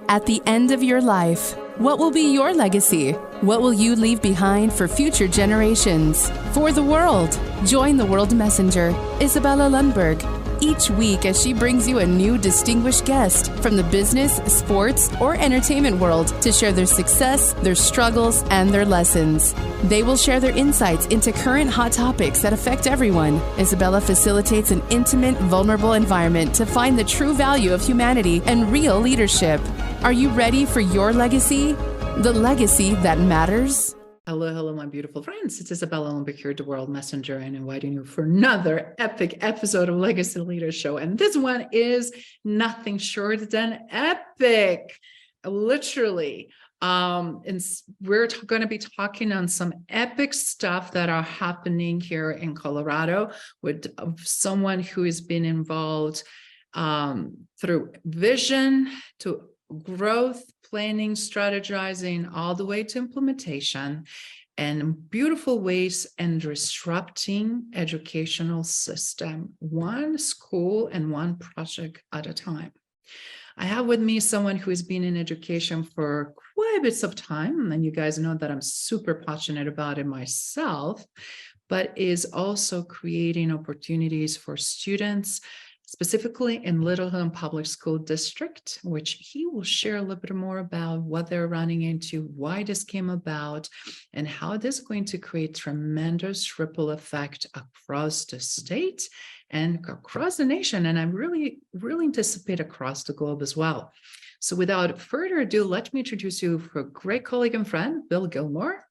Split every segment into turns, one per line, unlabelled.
At the end of your life, what will be your legacy? What will you leave behind for future generations? For the world, join the World Messenger, Izabela Lundberg, each week as she brings you a new distinguished guest from the business, sports, or entertainment world to share their success, their struggles, and their lessons. They will share their insights into current hot topics that affect everyone. Izabela facilitates an intimate, vulnerable environment to find the true value of humanity and real leadership. Are you ready for your legacy? The legacy that matters?
Hello, my beautiful friends. It's Izabela Lundberg here, the World Messenger, and inviting you for another epic episode of Legacy Leader Show. And this one is nothing short than epic, literally. And we're going to be talking on some epic stuff that are happening here in Colorado with someone who has been involved through vision to growth, planning, strategizing, all the way to implementation, and beautiful ways and disrupting educational system, one school and one project at a time. I have with me someone who has been in education for quite a bit of time, and you guys know that I'm super passionate about it myself, but is also creating opportunities for students, specifically in Littleton Public School District, which he will share a little bit more about what they're running into, why this came about, and how this is going to create tremendous ripple effect across the state and across the nation. And I really anticipate across the globe as well. So without further ado, let me introduce you to a great colleague and friend, Bill Gilmore.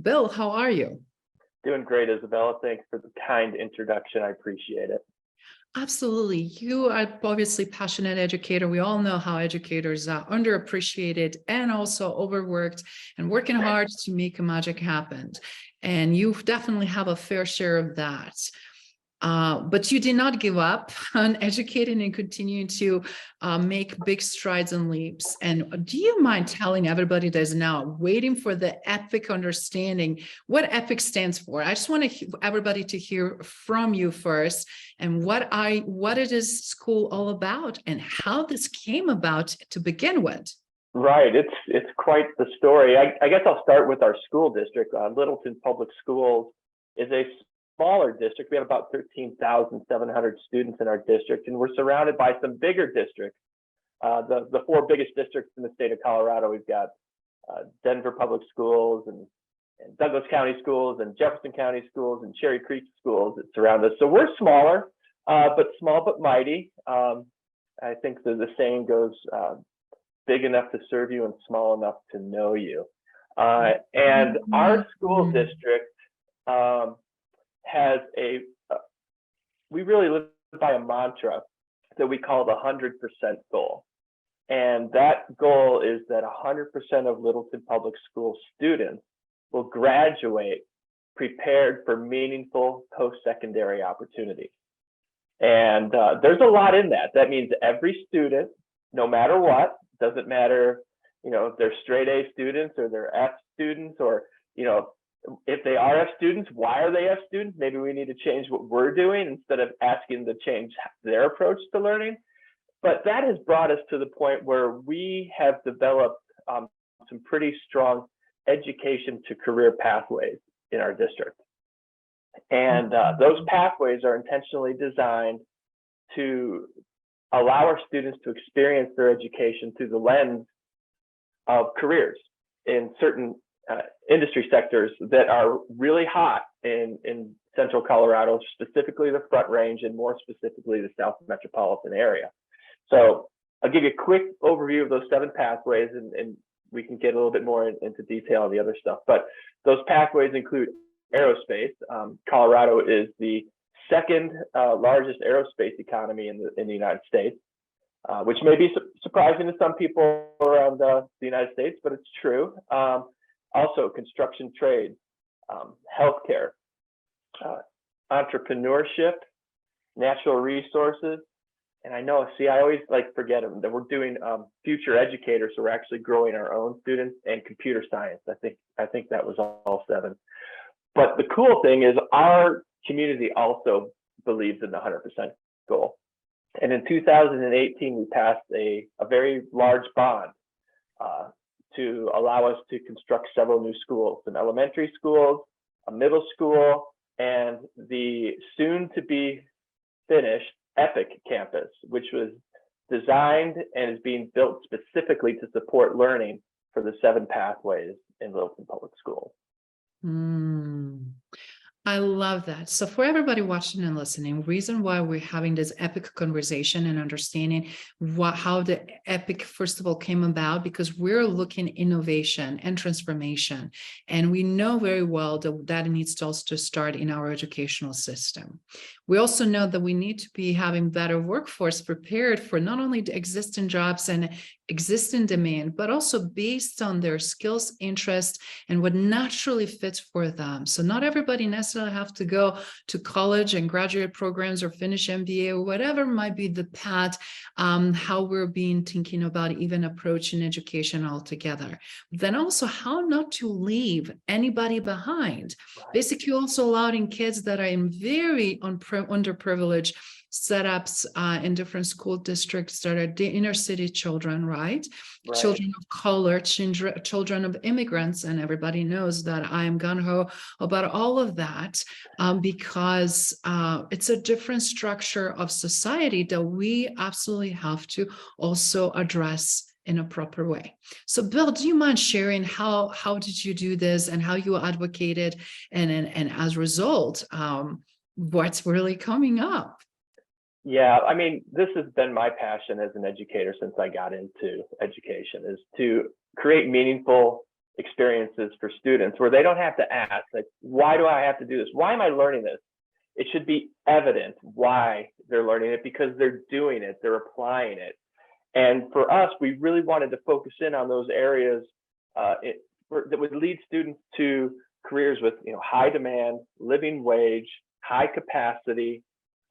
Bill, how are you?
Doing great, Izabela. Thanks for the kind introduction. I appreciate it.
Absolutely. You are obviously a passionate educator. We all know how educators are underappreciated and also overworked and working hard to make magic happen. And you definitely have a fair share of that. But you did not give up on educating and continuing to make big strides and leaps. And do you mind telling everybody that's now waiting for the EPIC understanding what EPIC stands for? I just want everybody to hear from you first, and what it is school all about and how this came about to begin with.
Right, it's quite the story. I guess I'll start with our school district. Littleton Public Schools is a smaller district. We have about 13,700 students in our district, and we're surrounded by some bigger districts. The four biggest districts in the state of Colorado, we've got Denver Public Schools and Douglas County Schools and Jefferson County Schools and Cherry Creek Schools that surround us. So we're smaller, but small but mighty. I think the saying goes, big enough to serve you and small enough to know you. And our school district has we really live by a mantra that we call the 100% goal. And that goal is that 100% of Littleton Public School students will graduate prepared for meaningful post-secondary opportunities. And there's a lot in that. That means every student, no matter what, doesn't matter, if they're straight A students or they're F students, or, if they are F students, why are they F students? Maybe we need to change what we're doing instead of asking them to change their approach to learning. But that has brought us to the point where we have developed some pretty strong education to career pathways in our district. And those pathways are intentionally designed to allow our students to experience their education through the lens of careers in certain industry sectors that are really hot in central Colorado, specifically the Front Range and more specifically the South metropolitan area. So I'll give you a quick overview of those 7 pathways, and we can get a little bit more into detail on the other stuff. But those pathways include aerospace. Colorado is the second largest aerospace economy in the United States, which may be surprising to some people around the United States, but it's true. Also, construction trades, healthcare, entrepreneurship, natural resources, and I always forget them, that we're doing future educators, so we're actually growing our own students, and computer science. I think that was all 7. But the cool thing is our community also believes in the 100% goal. And in 2018, we passed a very large bond to allow us to construct several new schools, some elementary schools, a middle school, and the soon-to-be finished EPIC campus, which was designed and is being built specifically to support learning for the 7 pathways in Littleton Public Schools.
I love that. So for everybody watching and listening, reason why we're having this epic conversation and understanding how the epic, first of all, came about, because we're looking at innovation and transformation. And we know very well that needs to also start in our educational system. We also know that we need to be having better workforce prepared for not only the existing jobs and existing demand, but also based on their skills, interests, and what naturally fits for them. So not everybody necessarily have to go to college and graduate programs or finish MBA or whatever might be the path, how we're thinking about even approaching education altogether. Then also how not to leave anybody behind.
Right.
Basically also allowing kids that are in very underprivileged setups in different school districts that are the inner city children, right? Children of color, children of immigrants, and everybody knows that I am gung-ho about all of that because it's a different structure of society that we absolutely have to also address in a proper way. So Bill, do you mind sharing how did you do this and how you advocated and as a result, what's really coming up?
Yeah, I mean, this has been my passion as an educator since I got into education, is to create meaningful experiences for students where they don't have to ask, like, why do I have to do this? Why am I learning this? It should be evident why they're learning it, because they're doing it, they're applying it. And for us, we really wanted to focus in on those areas that would lead students to careers with high demand, living wage, high capacity,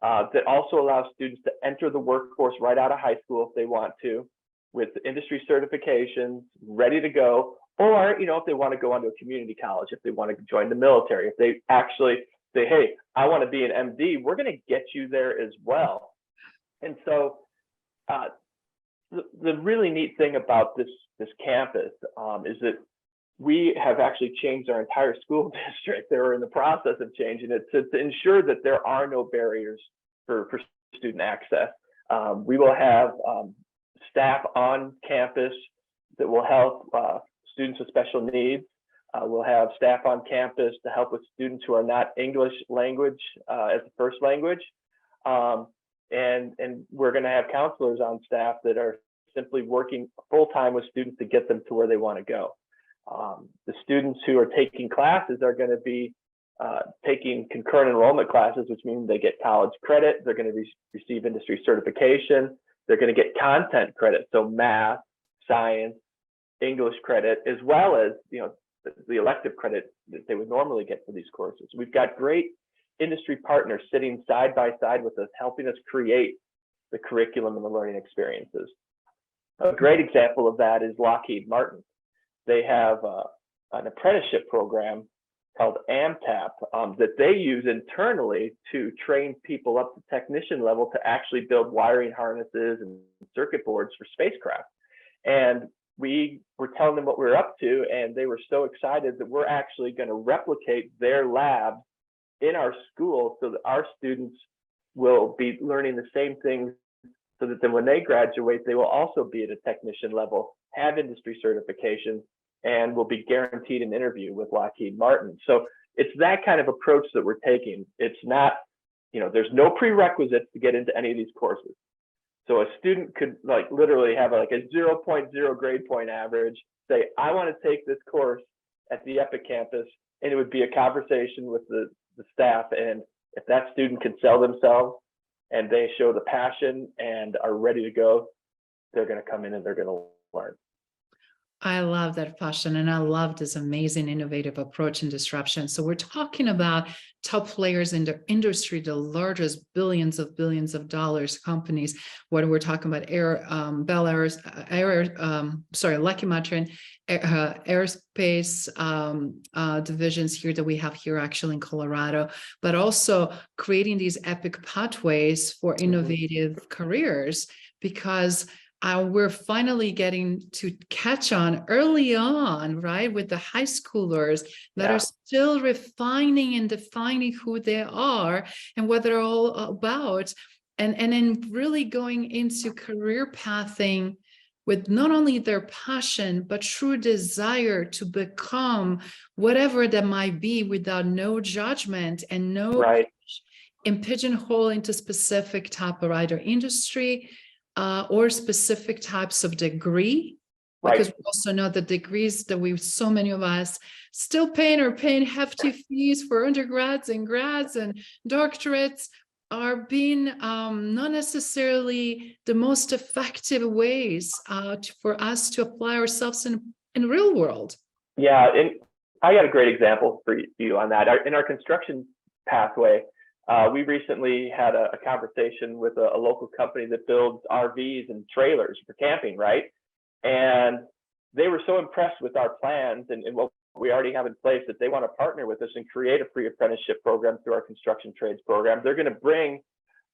that also allows students to enter the workforce right out of high school if they want to, with industry certifications ready to go, or if they want to go on to a community college, if they want to join the military, if they actually say, hey, I want to be an MD, we're going to get you there as well. And so the really neat thing about this campus is that we have actually changed our entire school district. They were in the process of changing it to ensure that there are no barriers for student access. We will have staff on campus that will help students with special needs. We'll have staff on campus to help with students who are not English language as a first language. And we're going to have counselors on staff that are simply working full-time with students to get them to where they want to go. The students who are taking classes are going to be taking concurrent enrollment classes, which means they get college credit. They're going to receive industry certification. They're going to get content credit, so math, science, English credit, as well as the elective credit that they would normally get for these courses. We've got great industry partners sitting side by side with us, helping us create the curriculum and the learning experiences. A great example of that is Lockheed Martin. They have an apprenticeship program called AMTAP that they use internally to train people up to technician level to actually build wiring harnesses and circuit boards for spacecraft. And we were telling them what we were up to, and they were so excited that we're actually going to replicate their lab in our school so that our students will be learning the same things, so that then when they graduate, they will also be at a technician level, have industry certifications, and will be guaranteed an interview with Lockheed Martin. So it's that kind of approach that we're taking. It's not, there's no prerequisites to get into any of these courses. So a student could literally have a 0.0 grade point average, say, I want to take this course at the EPIC campus, and it would be a conversation with the staff. And if that student can sell themselves and they show the passion and are ready to go, they're going to come in and they're going to learn.
I love that passion, and I love this amazing innovative approach and disruption. So we're talking about top players in the industry, the largest billions of dollars companies. When we're talking about Lockheed Martin, aerospace divisions here that we have here actually in Colorado, but also creating these epic pathways for innovative careers, because we're finally getting to catch on early on, right, with the high schoolers that are still refining and defining who they are and what they're all about, and then really going into career pathing with not only their passion, but true desire to become whatever that might be without no judgment and no in pigeonhole into specific type of either industry or specific types of degree, because we also know the degrees that so many of us still paying hefty fees for undergrads and grads and doctorates are being not necessarily the most effective ways for us to apply ourselves in real world.
Yeah, and I got a great example for you on that. In our construction pathway, we recently had a conversation with a local company that builds RVs and trailers for camping, right? And they were so impressed with our plans and what we already have in place that they want to partner with us and create a free apprenticeship program through our construction trades program. They're going to bring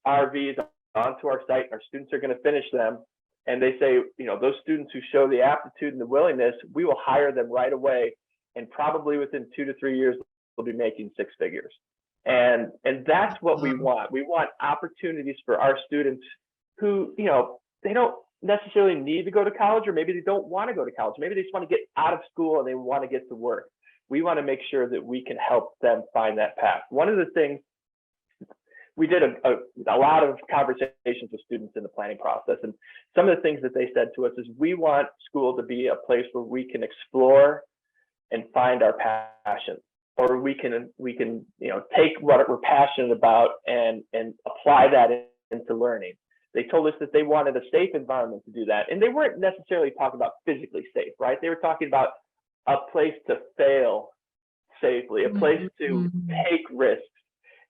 RVs onto our site. Our students are going to finish them. And they say, those students who show the aptitude and the willingness, we will hire them right away. And probably within 2 to 3 years, they'll be making 6 figures. And that's what we want. We want opportunities for our students who, they don't necessarily need to go to college, or maybe they don't want to go to college. Maybe they just want to get out of school and they want to get to work. We want to make sure that we can help them find that path. One of the things, we did a lot of conversations with students in the planning process. And some of the things that they said to us is, we want school to be a place where we can explore and find our passion. Or we can take what we're passionate about and apply that into learning. They told us that they wanted a safe environment to do that. And they weren't necessarily talking about physically safe, right? They were talking about a place to fail safely, a place to take risks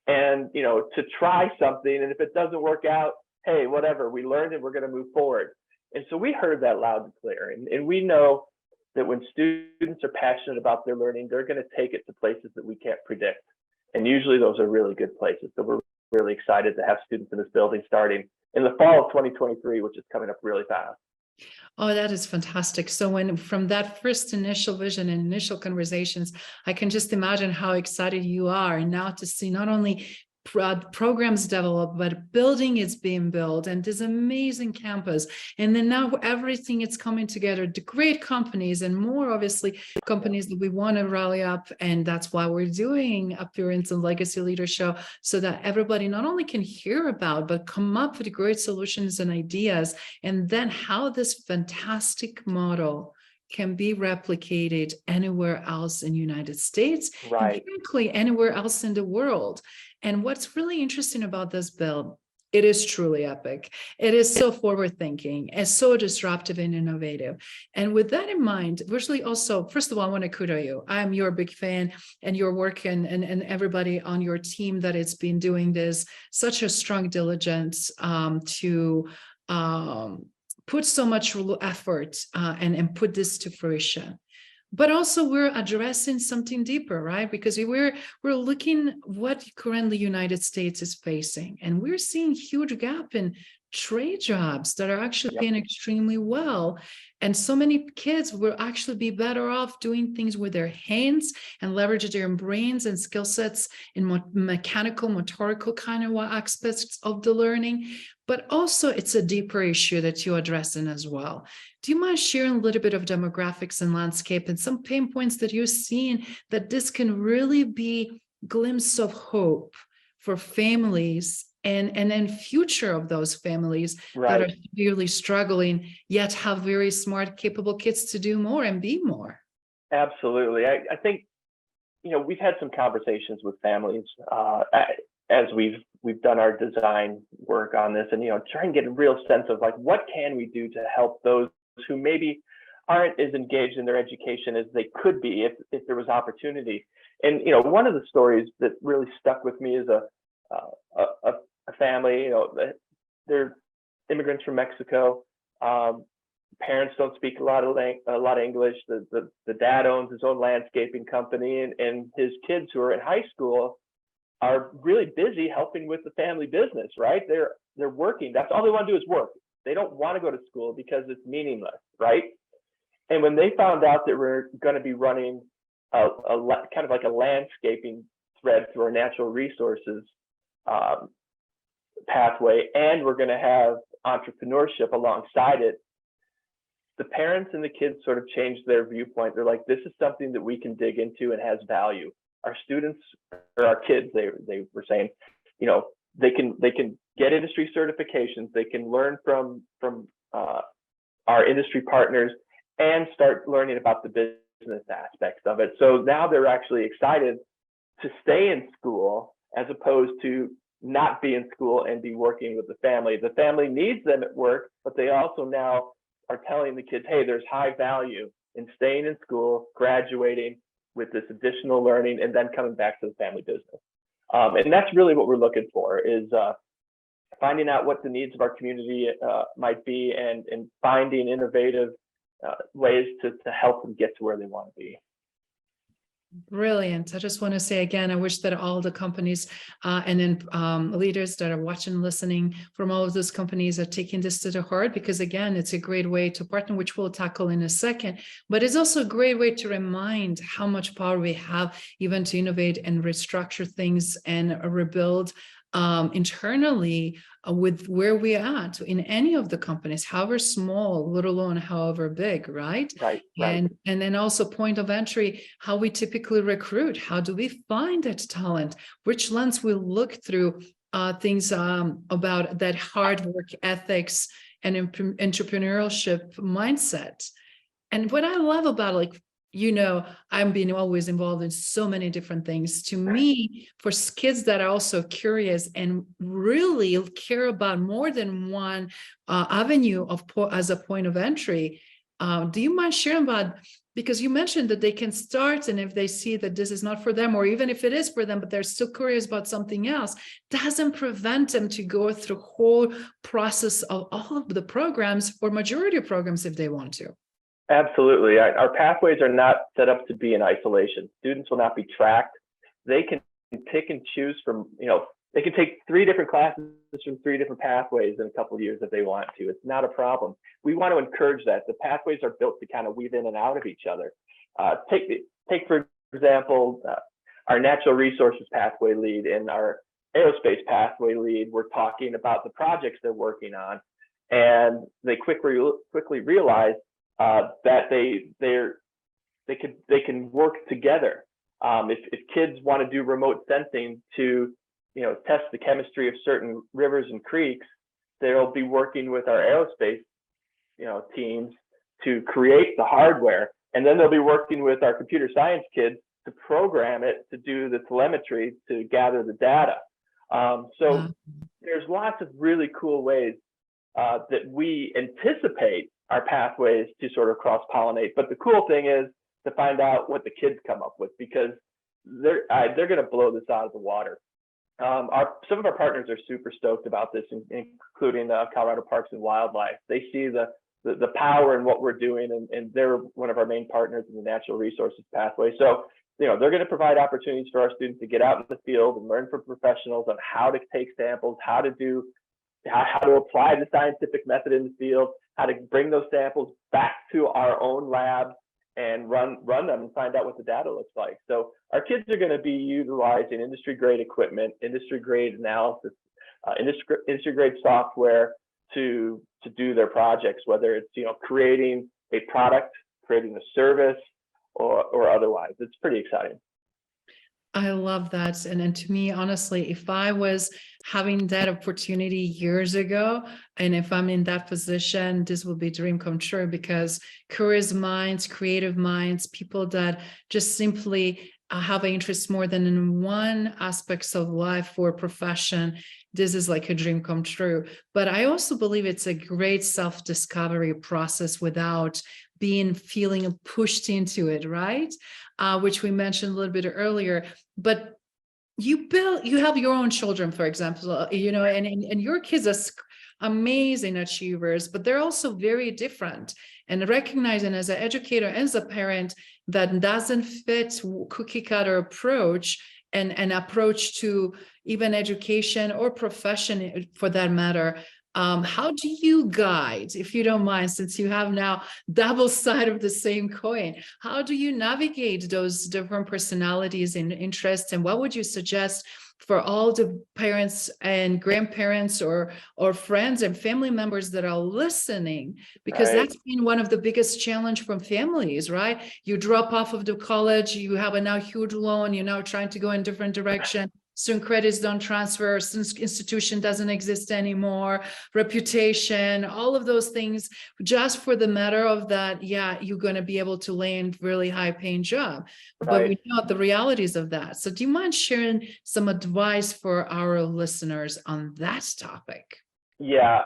and, to try something. And if it doesn't work out, hey, whatever, we learned and we're going to move forward. And so we heard that loud and clear. And we know that when students are passionate about their learning, they're going to take it to places that we can't predict. And usually those are really good places. So we're really excited to have students in this building starting in the fall of 2023, which is coming up really fast.
Oh, that is fantastic. So from that first initial vision and initial conversations, I can just imagine how excited you are now to see not only programs developed, but building is being built and this amazing campus. And then now everything is coming together, the great companies and more obviously companies that we want to rally up. And that's why we're doing Appearance and Legacy Leader Show, so that everybody not only can hear about, but come up with great solutions and ideas. And then how this fantastic model can be replicated anywhere else in the United States, and frankly, anywhere else in the world. And what's really interesting about this build, it is truly epic. It is so forward-thinking and so disruptive and innovative. And with that in mind, virtually also, first of all, I want to kudos you. I'm your big fan, and your work and everybody on your team that it's been doing this, such a strong diligence to put so much effort and put this to fruition. But also we're addressing something deeper, right? Because we're looking what currently United States is facing, and we're seeing huge gap in trade jobs that are actually paying extremely well. And so many kids will actually be better off doing things with their hands and leverage their brains and skill sets in mechanical, motorical kind of aspects of the learning. But also it's a deeper issue that you're addressing as well. Do you mind sharing a little bit of demographics and landscape and some pain points that you're seeing that this can really be a glimpse of hope for families and then future of those families that are severely struggling, yet have very smart, capable kids to do more and be more?
Absolutely. I think, we've had some conversations with families as we've done our design work on this, and, try and get a real sense of like, what can we do to help those who maybe aren't as engaged in their education as they could be if there was opportunity. And, one of the stories that really stuck with me is a family, they're immigrants from Mexico. Parents don't speak a lot of English. The dad owns his own landscaping company, and his kids who are in high school are really busy helping with the family business, right? They're working. That's all they want to do is work. They don't want to go to school because it's meaningless, right? And when they found out that we're going to be running a kind of like a landscaping thread through our natural resources pathway, and we're going to have entrepreneurship alongside it, the parents and the kids sort of changed their viewpoint. They're like, this is something that we can dig into and has value. Our students, or our kids, they were saying, you know, they can get industry certifications, they can learn from our industry partners and start learning about the business aspects of it. So now they're actually excited to stay in school as opposed to not be in school and be working with the family. The family needs them at work, but they also now are telling the kids, hey, there's high value in staying in school, graduating with this additional learning, and then coming back to the family business. And that's really what we're looking for, is finding out what the needs of our community might be, and finding innovative ways to help them get to where they want to be.
Brilliant. I just want to say again, I wish that all the companies and then leaders that are watching, listening from all of those companies are taking this to the heart, because again, it's a great way to partner, which we'll tackle in a second, but it's also a great way to remind how much power we have even to innovate and restructure things and rebuild internally with where we are at in any of the companies, however small, let alone however big, right?
Right.
And then also point of entry, how we typically recruit, how do we find that talent, which lens we look through, things about that hard work ethics and entrepreneurship mindset. And what I love about, like, you know, I'm being always involved in so many different things. To me, for kids that are also curious and really care about more than one avenue of as a point of entry, do you mind sharing about, because you mentioned that they can start, and if they see that this is not for them, or even if it is for them, but they're still curious about something else, doesn't prevent them to go through whole process of all of the programs or majority of programs if they want to.
Absolutely. Our pathways are not set up to be in isolation. Students will not be tracked. They can pick and choose from, you know, they can take 3 different classes from 3 different pathways in a couple of years if they want to. It's not a problem. We want to encourage that. The pathways are built to kind of weave in and out of each other. Take for example, our natural resources pathway lead and our aerospace pathway lead were talking about the projects they're working on, and they quickly realized that they can work together. If kids want to do remote sensing to, you know, test the chemistry of certain rivers and creeks, they'll be working with our aerospace, you know, teams to create the hardware, and then they'll be working with our computer science kids to program it to do the telemetry to gather the data. So there's lots of really cool ways that we anticipate our pathways to sort of cross-pollinate. But the cool thing is to find out what the kids come up with, because they're going to blow this out of the water. Some of our partners are super stoked about this, including Colorado Parks and Wildlife. They see the power in what we're doing, and they're one of our main partners in the natural resources pathway. So, you know, they're going to provide opportunities for our students to get out in the field and learn from professionals on how to take samples, how to apply the scientific method in the field, how to bring those samples back to our own lab and run them and find out what the data looks like. So our kids are going to be utilizing industry grade equipment, industry grade analysis, industry grade software to do their projects, whether it's, you know, creating a product, creating a service, or otherwise. It's pretty exciting.
I love that. And to me, honestly, if I was having that opportunity years ago, and if I'm in that position, this will be a dream come true, because curious minds, creative minds, people that just simply have an interest more than in one aspects of life or profession, this is like a dream come true. But I also believe it's a great self-discovery process without feeling pushed into it, right? Which we mentioned a little bit earlier. But you have your own children, for example, you know, and your kids are amazing achievers, but they're also very different. And recognizing as an educator, as a parent, that doesn't fit cookie cutter approach and approach to even education or profession for that matter, How do you guide, if you don't mind, since you have now double side of the same coin, how do you navigate those different personalities and interests? And what would you suggest for all the parents and grandparents or friends and family members that are listening? Because
Right.
that's been one of the biggest challenge from families, right? You drop off of the college, you have a now huge loan, you're now trying to go in different direction. Soon credits don't transfer, since institution doesn't exist anymore, reputation, all of those things, just for the matter of that, yeah, you're going to be able to land really high paying job. But
Right.
we know the realities of that. So do you mind sharing some advice for our listeners on that topic?
Yeah.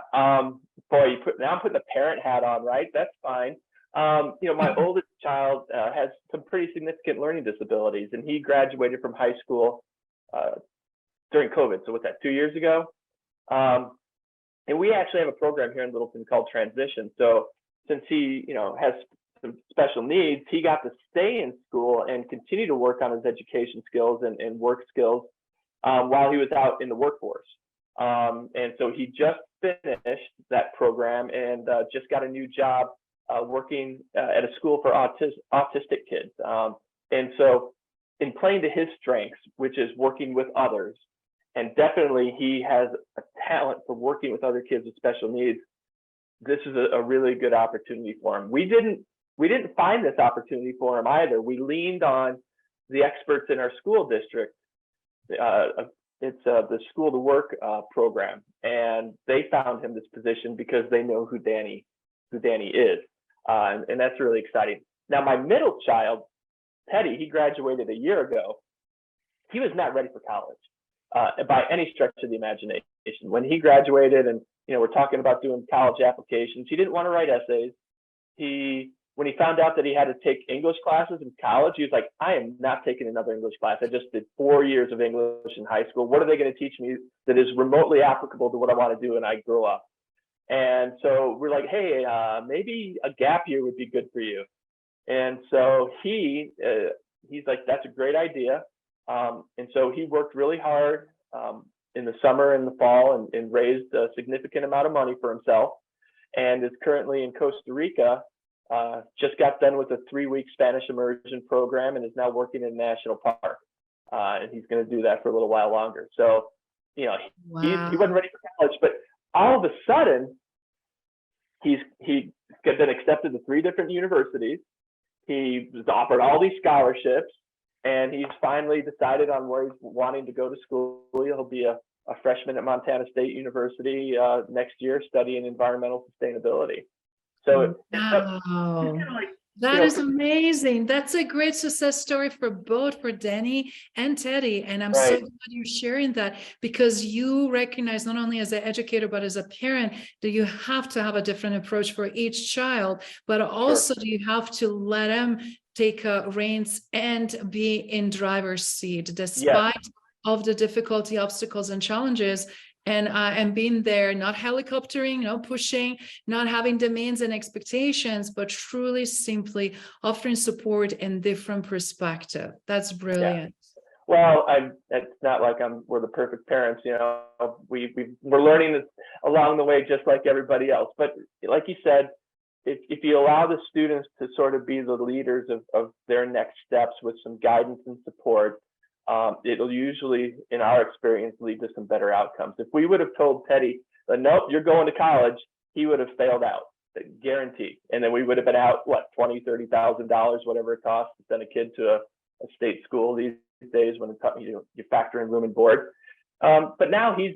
Boy, now I'm putting the parent hat on, right? That's fine. My oldest child has some pretty significant learning disabilities, and he graduated from high school during COVID. So what's that, 2 years ago? And we actually have a program here in Littleton called Transition. So since he, has some special needs, he got to stay in school and continue to work on his education skills and work skills while he was out in the workforce. And so he just finished that program and just got a new job working at a school for autistic kids. And so in playing to his strengths, which is working with others, and definitely he has a talent for working with other kids with special needs, this is a really good opportunity for him. We didn't find this opportunity for him either. We leaned on the experts in our school district. It's the School to Work program, and they found him this position because they know who Danny is, and that's really exciting. Now, my middle child, Teddy, he graduated a year ago. He was not ready for college by any stretch of the imagination. When he graduated, and we're talking about doing college applications, he didn't want to write essays. When he found out that he had to take English classes in college, he was like, I am not taking another English class. I just did 4 years of English in high school. What are they going to teach me that is remotely applicable to what I want to do when I grow up? And so we're like, hey, maybe a gap year would be good for you. And so he's like, that's a great idea. And so he worked really hard in the summer and the fall and raised a significant amount of money for himself, and is currently in Costa Rica. Just got done with a 3-week Spanish immersion program and is now working in a national park. And he's going to do that for a little while longer. So,
Wow.
he wasn't ready for college, but all of a sudden, he been accepted to 3 different universities. He was offered all these scholarships, and he's finally decided on where he's wanting to go to school. He'll be a freshman at Montana State University next year, studying environmental sustainability. So
wow. That is amazing. That's a great success story for both, for Danny and Teddy. And I'm so glad you're sharing that, because you recognize, not only as an educator, but as a parent, that you have to have a different approach for each child, but also you have to let them take reins and be in driver's seat, despite of the difficulty, obstacles, and challenges. And being there, not helicoptering, no pushing, not having demands and expectations, but truly simply offering support and different perspective. That's brilliant.
Yeah. Well, it's not like we're the perfect parents, we're learning this along the way, just like everybody else. But like you said, if you allow the students to sort of be the leaders of their next steps with some guidance and support, it'll usually, in our experience, lead to some better outcomes. If we would have told Teddy, nope, you're going to college, he would have failed out, guaranteed. And then we would have been out, $20,000, $30,000, whatever it costs to send a kid to a state school these days, when you factor in room and board. But now he's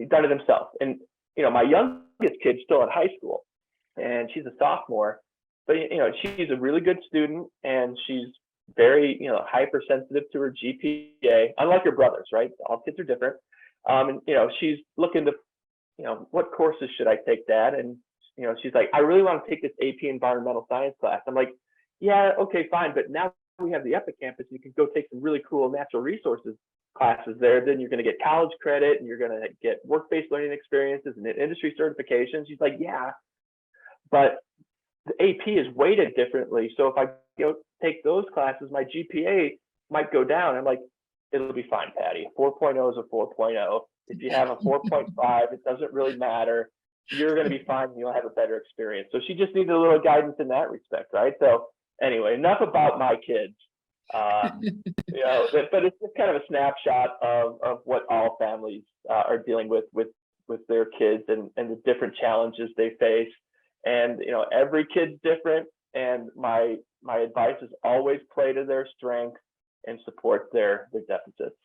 done it himself. And my youngest kid's still in high school, and she's a sophomore. But she's a really good student, and she's very hypersensitive to her GPA, unlike her brothers, right? All kids are different. And she's looking to what courses should I take, Dad? And she's like, I really want to take this AP environmental science class. I'm like, yeah, okay, fine, but now we have the Epic campus, you can go take some really cool natural resources classes there. Then you're going to get college credit, and you're going to get work-based learning experiences and industry certifications. She's like, yeah, but the AP is weighted differently. So if I go take those classes, my GPA might go down. I'm like, it'll be fine, Patty. 4.0 is a 4.0. If you have a 4.5, it doesn't really matter. you're going to be fine. You'll have a better experience. So she just needed a little guidance in that respect, right? So anyway, enough about my kids. But it's just kind of a snapshot of what all families are dealing with their kids and the different challenges they face. And every kid's different, and my advice is always play to their strengths and support their deficits.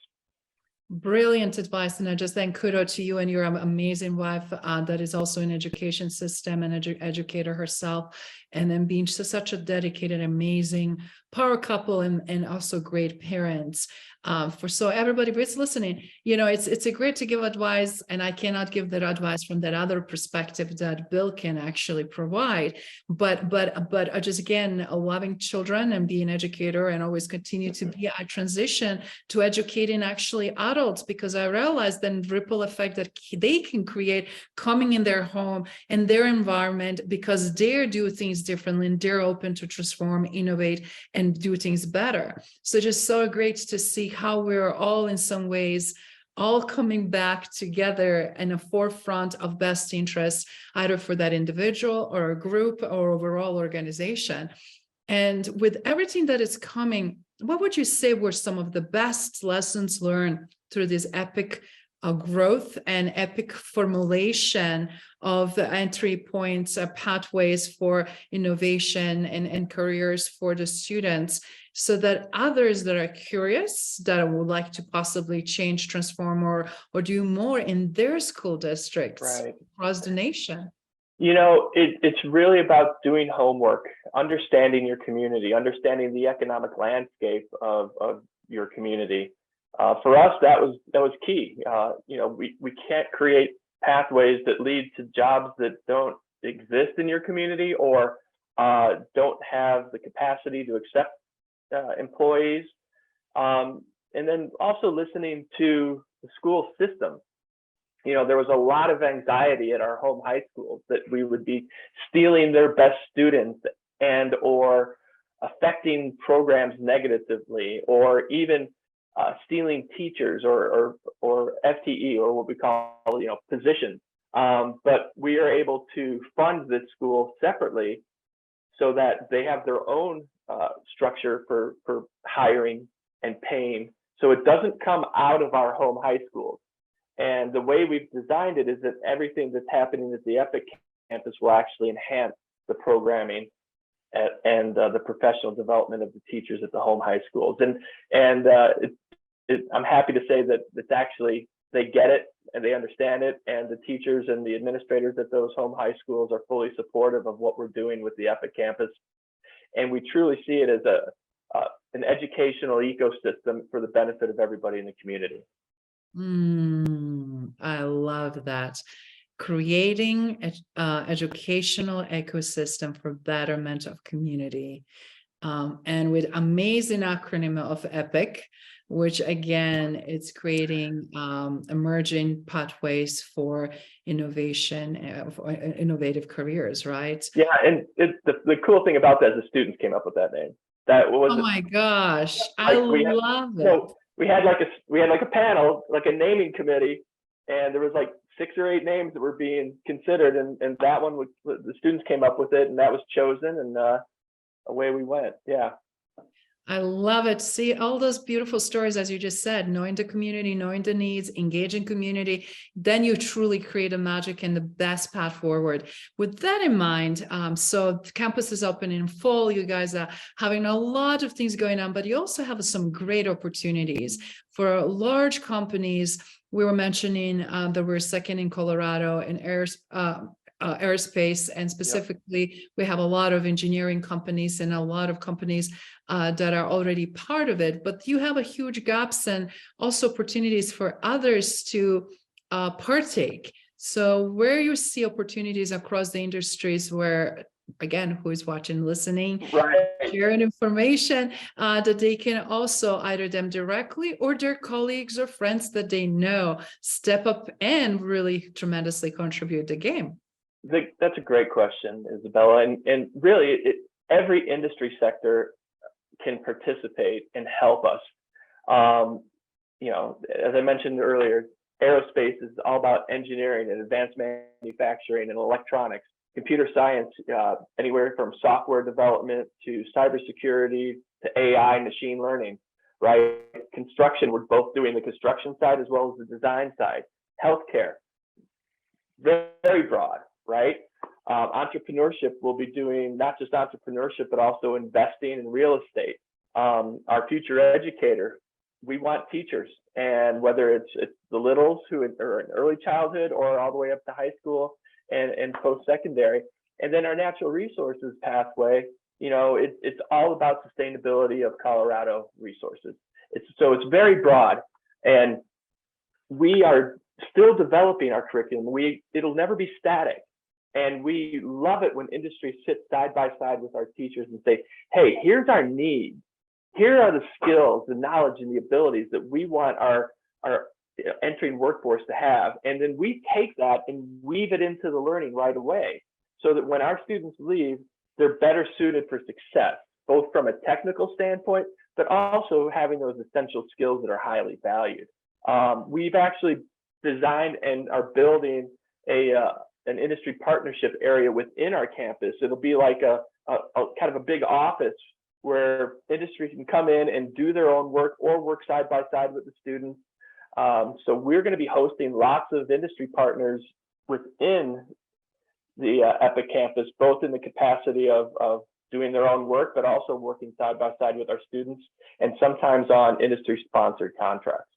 Brilliant advice. And I just then kudos to you and your amazing wife that is also in education system and educator herself. And then being such a dedicated, amazing power couple and also great parents. So everybody who's listening, it's a great to give advice, and I cannot give that advice from that other perspective that Bill can actually provide. But just again, loving children and being an educator and always continue to be a transition to educating actually adults, because I realized then ripple effect that they can create coming in their home and their environment, because they do things differently and they're open to transform, innovate, and do things better. So just so great to see how we're all in some ways all coming back together in a forefront of best interests, either for that individual or a group or overall organization. And with everything that is coming, what would you say were some of the best lessons learned through this epic growth and epic formulation of entry points, pathways for innovation and careers for the students, so that others that are curious, that would like to possibly change, transform, or do more in their school districts across the nation?
It's really about doing homework, understanding your community, understanding the economic landscape of your community. For us, that was key. We can't create pathways that lead to jobs that don't exist in your community or don't have the capacity to accept employees. And then also listening to the school system. There was a lot of anxiety at our home high schools that we would be stealing their best students or affecting programs negatively, or even stealing teachers or FTE, or what we call positions. But we are able to fund this school separately so that they have their own structure for hiring and paying. So it doesn't come out of our home high schools. And the way we've designed it is that everything that's happening at the EPIC campus will actually enhance the programming and the professional development of the teachers at the home high schools. And I'm happy to say that it's actually, they get it and they understand it, and the teachers and the administrators at those home high schools are fully supportive of what we're doing with the EPIC campus. And we truly see it as an educational ecosystem for the benefit of everybody in the community.
I love that. Creating an educational ecosystem for betterment of community. And with amazing acronym of EPIC, which again, it's creating emerging pathways for innovation, for innovative careers, right?
Yeah, and the cool thing about that is the students came up with that name. That was
oh my gosh, I love it.
So we had like a panel, like a naming committee, and there was like 6 or 8 names that were being considered, and that one the students came up with it, and that was chosen, and away we went. Yeah.
I love it. See all those beautiful stories, as you just said, knowing the community, knowing the needs, engaging community, then you truly create a magic and the best path forward. With that in mind, so the campus is open in full. You guys are having a lot of things going on, but you also have some great opportunities for large companies. We were mentioning that we're second in Colorado in aerospace, and specifically we have a lot of engineering companies and a lot of companies that are already part of it, but you have a huge gaps and also opportunities for others to partake. So where you see opportunities across the industries, where again, who is watching, listening, sharing information that they can also either them directly or their colleagues or friends that they know step up and really tremendously contribute the game.
That's a great question, Izabela. And really, every industry sector can participate and help us. As I mentioned earlier, Aerospace is all about engineering and advanced manufacturing and electronics. Computer science, anywhere from software development to cybersecurity to AI, machine learning, right? Construction, we're both doing the construction side as well as the design side. Healthcare, very, very broad, right? Entrepreneurship, we'll be doing not just entrepreneurship, but also investing in real estate. Our future educator, we want teachers, and whether it's the littles who are in early childhood or all the way up to high school and post-secondary. And then our natural resources pathway, it's all about sustainability of Colorado resources. So it's very broad, and we are still developing our curriculum. It'll never be static. And we love it when industry sits side by side with our teachers and say, hey, here's our need. Here are the skills, the knowledge, and the abilities that we want our entering workforce to have. And then we take that and weave it into the learning right away, so that when our students leave, they're better suited for success, both from a technical standpoint, but also having those essential skills that are highly valued. We've actually designed and are building an industry partnership area within our campus. It'll be like a kind of a big office where industry can come in and do their own work or work side by side with the students. So we're going to be hosting lots of industry partners within the EPIC campus, both in the capacity of doing their own work, but also working side by side with our students, and sometimes on industry sponsored contracts.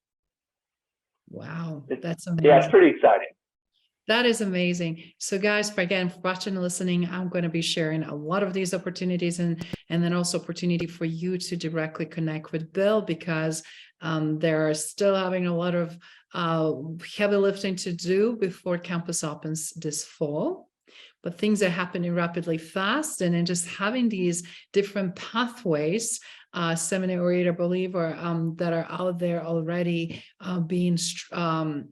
Wow, that's amazing.
Yeah, it's pretty exciting.
That is amazing. So guys, for watching and listening, I'm going to be sharing a lot of these opportunities and then also opportunity for you to directly connect with Bill, because they're still having a lot of heavy lifting to do before campus opens this fall. But things are happening rapidly fast, and then just having these different pathways, seminary, I believe, or that are out there already being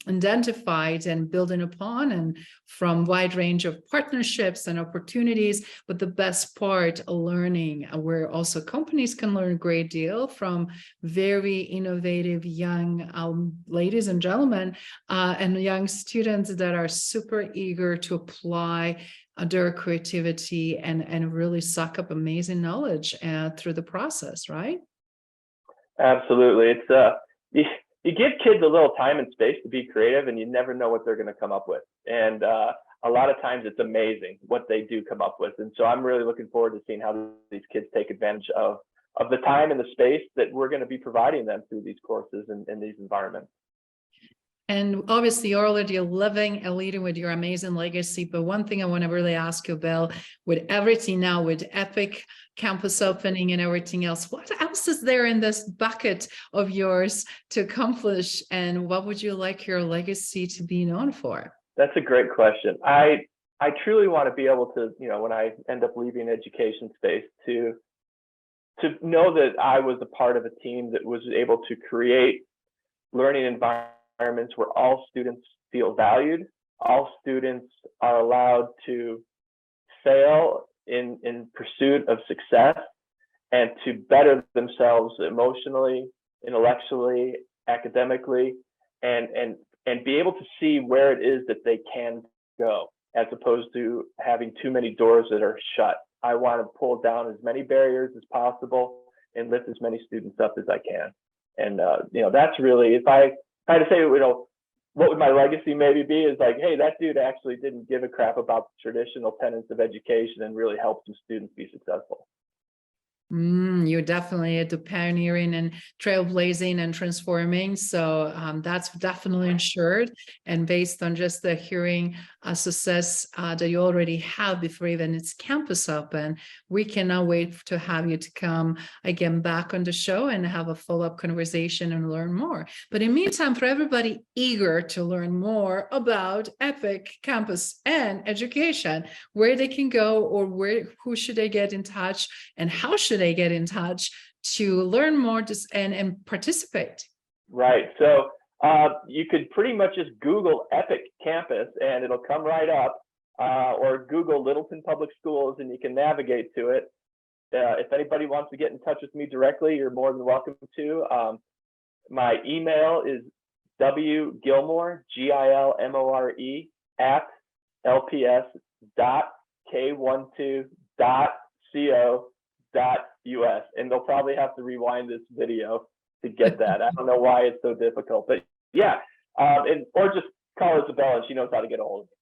identified and building upon, and from wide range of partnerships and opportunities. But the best part, learning, where also companies can learn a great deal from very innovative young ladies and gentlemen and young students that are super eager to apply their creativity and really suck up amazing knowledge through the process, right?
Absolutely. It's you give kids a little time and space to be creative, and you never know what they're going to come up with. And a lot of times it's amazing what they do come up with. And so I'm really looking forward to seeing how these kids take advantage of the time and the space that we're going to be providing them through these courses and these environments.
And obviously, you're already living and leading with your amazing legacy. But one thing I want to really ask you, Bill, with everything now, with EPIC campus opening and everything else, what else is there in this bucket of yours to accomplish? And what would you like your legacy to be known for?
That's a great question. I truly want to be able to, when I end up leaving education space, to know that I was a part of a team that was able to create learning environments where all students feel valued, all students are allowed to fail in pursuit of success and to better themselves emotionally, intellectually, academically, and be able to see where it is that they can go, as opposed to having too many doors that are shut. I want to pull down as many barriers as possible and lift as many students up as I can. And that's really, if I had to say, what would my legacy maybe be, is like, hey, that dude actually didn't give a crap about the traditional tenets of education and really helped some students be successful.
You're definitely at the pioneering and trailblazing and transforming. So that's definitely ensured. And based on just the hearing success that you already have before even its campus open, we cannot wait to have you to come again back on the show and have a follow-up conversation and learn more. But in the meantime, for everybody eager to learn more about EPIC campus and education, where they can go, or who should they get in touch, and how should they get in touch to learn more and participate?
Right. So you could pretty much just Google EPIC campus and it'll come right up, or Google Littleton Public Schools and you can navigate to it. If anybody wants to get in touch with me directly, you're more than welcome to. My email is Gilmore, Gilmore, at lps.k12.co.us. And they'll probably have to rewind this video to get that. I don't know why it's so difficult, but yeah. Or just call Izabela and she knows how to get a hold of me.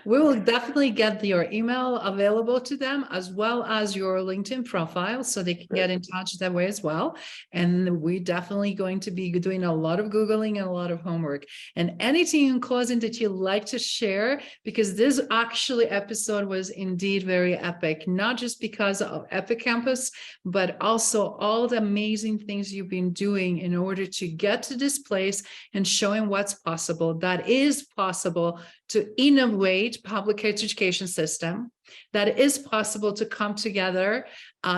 We will definitely get your email available to them, as well as your LinkedIn profile, so they can get in touch that way as well. And we're definitely going to be doing a lot of Googling and a lot of homework. And anything in closing that you'd like to share, because this actually episode was indeed very epic, not just because of Epic Campus, but also all the amazing things you've been doing in order to get to this place and showing what's possible. That is possible to innovate public education system, that it is possible to come together,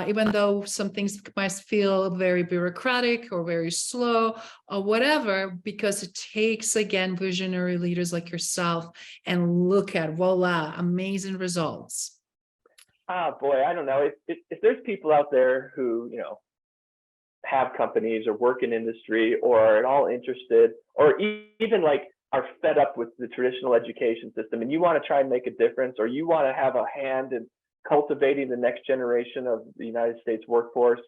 even though some things might feel very bureaucratic or very slow or whatever, because it takes, again, visionary leaders like yourself, and look at, voila, amazing results.
Boy, I don't know. If there's people out there who, have companies or work in industry or are at all interested, or even like are fed up with the traditional education system, and you want to try and make a difference, or you want to have a hand in cultivating the next generation of the United States workforce,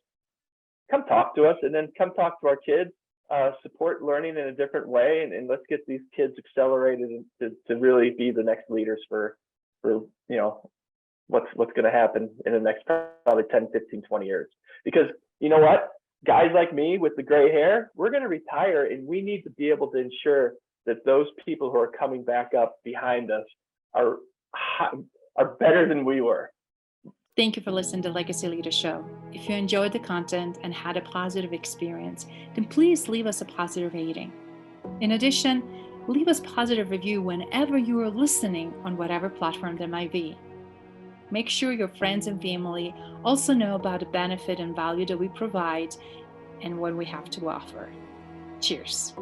come talk to us, and then come talk to our kids, support learning in a different way, and let's get these kids accelerated to really be the next leaders for what's going to happen in the next probably 10, 15, 20 years. Because you know what? Guys like me with the gray hair, we're going to retire, and we need to be able to ensure that those people who are coming back up behind us are better than we were.
Thank you for listening to Legacy Leader Show. If you enjoyed the content and had a positive experience, then please leave us a positive rating. In addition, leave us a positive review whenever you are listening on whatever platform there might be. Make sure your friends and family also know about the benefit and value that we provide and what we have to offer. Cheers.